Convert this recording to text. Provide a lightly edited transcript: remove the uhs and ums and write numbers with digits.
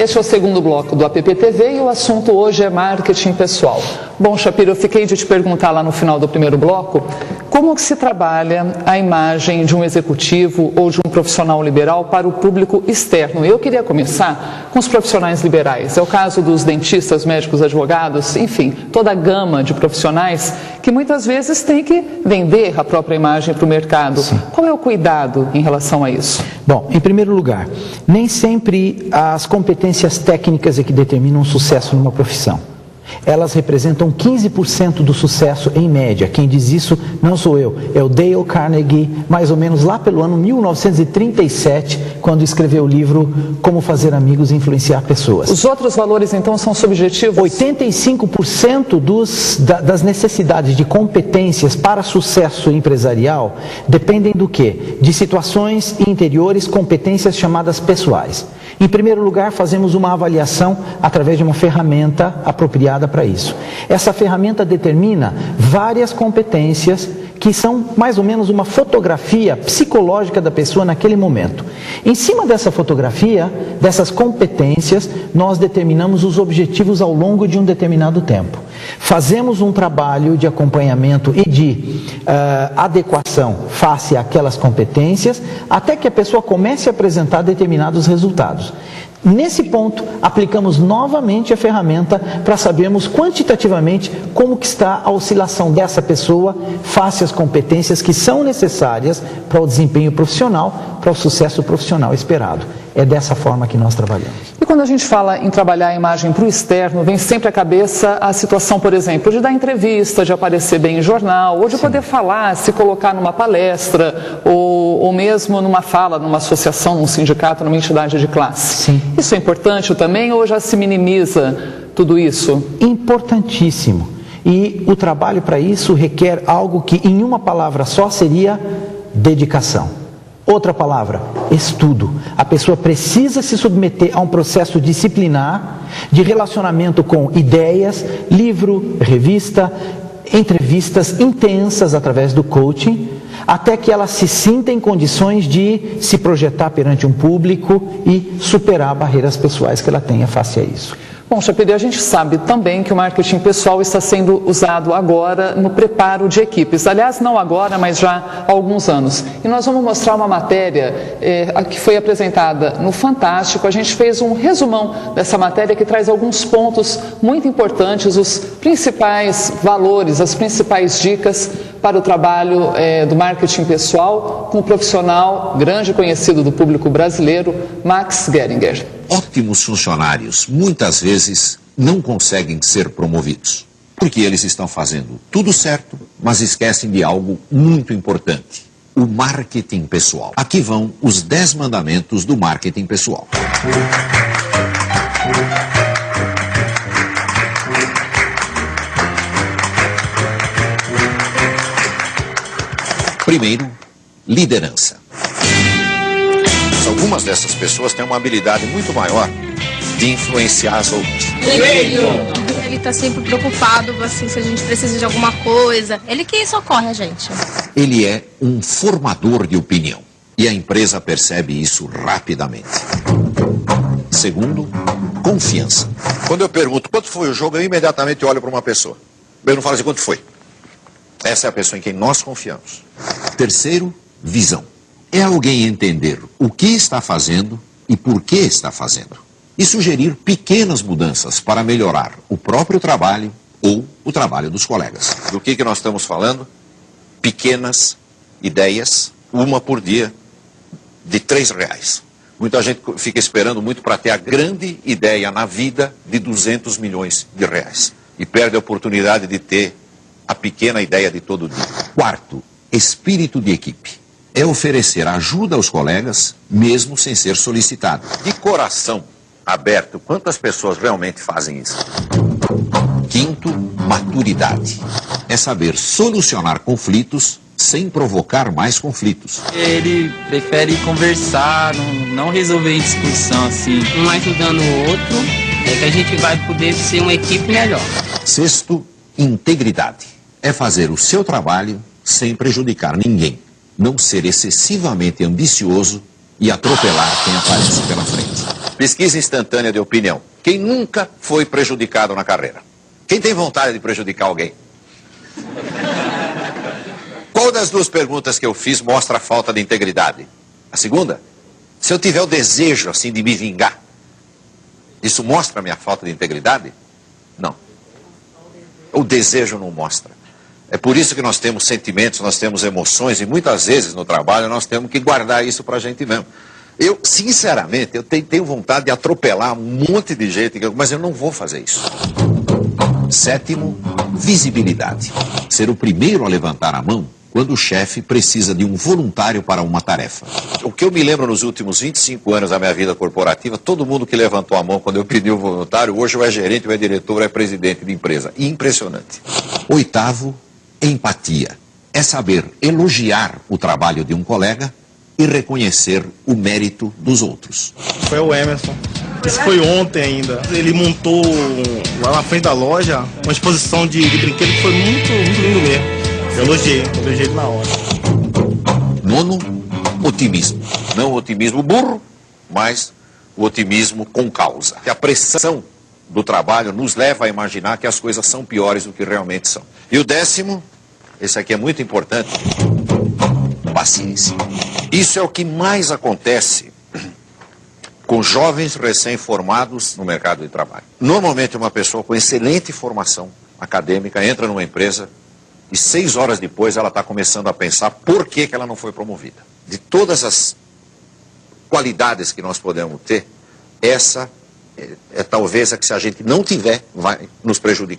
Este é o segundo bloco do APP-TV e o assunto hoje é marketing pessoal. Bom, Shapiro, eu fiquei de te perguntar lá no final do primeiro bloco como que se trabalha a imagem de um executivo ou de um profissional liberal para o público externo. Eu queria começar com os profissionais liberais. É o caso dos dentistas, médicos, advogados, enfim, toda a gama de profissionais que muitas vezes têm que vender a própria imagem para o mercado. Sim. Qual é o cuidado em relação a isso? Bom, em primeiro lugar, nem sempre as competências técnicas é que determinam o sucesso numa profissão. Elas representam 15% do sucesso em média. Quem diz isso não sou eu, é o Dale Carnegie, mais ou menos lá pelo ano 1937, quando escreveu o livro Como Fazer Amigos e Influenciar Pessoas. Os outros valores, então, são subjetivos? 85% das necessidades de competências para sucesso empresarial dependem do quê? De situações interiores, competências chamadas pessoais. Em primeiro lugar, fazemos uma avaliação através de uma ferramenta apropriada para isso. Essa ferramenta determina várias competências que são mais ou menos uma fotografia psicológica da pessoa naquele momento. Em cima dessa fotografia, dessas competências, nós determinamos os objetivos ao longo de um determinado tempo. Fazemos um trabalho de acompanhamento e de adequação face àquelas competências, até que a pessoa comece a apresentar determinados resultados. Nesse ponto, aplicamos novamente a ferramenta para sabermos quantitativamente como que está a oscilação dessa pessoa face às competências que são necessárias para o desempenho profissional, para o sucesso profissional esperado. É dessa forma que nós trabalhamos. E quando a gente fala em trabalhar a imagem para o externo, vem sempre à cabeça a situação, por exemplo, de dar entrevista, de aparecer bem em jornal, ou de poder falar, se colocar numa palestra, ou mesmo numa fala, numa associação, num sindicato, numa entidade de classe. Sim. Isso é importante também ou já se minimiza tudo isso? Importantíssimo. E o trabalho para isso requer algo que em uma palavra só seria dedicação. Outra palavra, estudo. A pessoa precisa se submeter a um processo disciplinar de relacionamento com ideias, livro, revista, entrevistas intensas através do coaching, até que ela se sinta em condições de se projetar perante um público e superar barreiras pessoais que ela tenha face a isso. Bom, Shapiro, a gente sabe também que o marketing pessoal está sendo usado agora no preparo de equipes. Aliás, não agora, mas já há alguns anos. E nós vamos mostrar uma matéria que foi apresentada no Fantástico. A gente fez um resumão dessa matéria que traz alguns pontos muito importantes, os principais valores, as principais dicas para o trabalho do marketing pessoal com o profissional grande conhecido do público brasileiro, Max Geringer. Ótimos funcionários, muitas vezes, não conseguem ser promovidos, porque eles estão fazendo tudo certo, mas esquecem de algo muito importante, o marketing pessoal. Aqui vão os 10 mandamentos do marketing pessoal. Primeiro, liderança. Algumas dessas pessoas têm uma habilidade muito maior de influenciar as outras. Ele está sempre preocupado, assim, se a gente precisa de alguma coisa. Ele que socorre a gente. Ele é um formador de opinião e a empresa percebe isso rapidamente. Segundo, confiança. Quando eu pergunto quanto foi o jogo, eu imediatamente olho para uma pessoa. Eu não falo assim, quanto foi? Essa é a pessoa em quem nós confiamos. Terceiro, visão. É alguém entender o que está fazendo e por que está fazendo. E sugerir pequenas mudanças para melhorar o próprio trabalho ou o trabalho dos colegas. Do que nós estamos falando? Pequenas ideias, uma por dia, de R$3. Muita gente fica esperando muito para ter a grande ideia na vida de 200 milhões de reais. E perde a oportunidade de ter a pequena ideia de todo dia. Quarto, espírito de equipe. É oferecer ajuda aos colegas, mesmo sem ser solicitado. De coração aberto, quantas pessoas realmente fazem isso? Quinto, maturidade. É saber solucionar conflitos sem provocar mais conflitos. Ele prefere conversar, não resolver em discussão assim. Um ajudando o outro, é que a gente vai poder ser uma equipe melhor. Sexto, integridade. É fazer o seu trabalho sem prejudicar ninguém. Não ser excessivamente ambicioso e atropelar quem aparece pela frente. Pesquisa instantânea de opinião. Quem nunca foi prejudicado na carreira? Quem tem vontade de prejudicar alguém? Qual das duas perguntas que eu fiz mostra a falta de integridade? A segunda? Se eu tiver o desejo, assim, de me vingar, isso mostra a minha falta de integridade? Não. O desejo não mostra. É por isso que nós temos sentimentos, nós temos emoções, e muitas vezes no trabalho nós temos que guardar isso pra gente mesmo. Eu, sinceramente, eu tenho vontade de atropelar um monte de gente, mas eu não vou fazer isso. Sétimo, visibilidade. Ser o primeiro a levantar a mão quando o chefe precisa de um voluntário para uma tarefa. O que eu me lembro nos últimos 25 anos da minha vida corporativa, todo mundo que levantou a mão quando eu pedi um voluntário, hoje ou é gerente, ou é diretor, ou é presidente de empresa. Impressionante. Oitavo, empatia. É saber elogiar o trabalho de um colega e reconhecer o mérito dos outros. Foi o Emerson. Isso foi ontem ainda. Ele montou lá na frente da loja uma exposição de brinquedo que foi muito lindo mesmo. Eu elogiei ele na hora. Nono, otimismo. Não o otimismo burro, mas o otimismo com causa. Que a pressão do trabalho nos leva a imaginar que as coisas são piores do que realmente são. E o décimo, esse aqui é muito importante, paciência. Isso é o que mais acontece com jovens recém-formados no mercado de trabalho. Normalmente uma pessoa com excelente formação acadêmica entra numa empresa e 6 horas depois ela está começando a pensar por que ela não foi promovida. De todas as qualidades que nós podemos ter, essa é talvez a que, se a gente não tiver, vai nos prejudicar.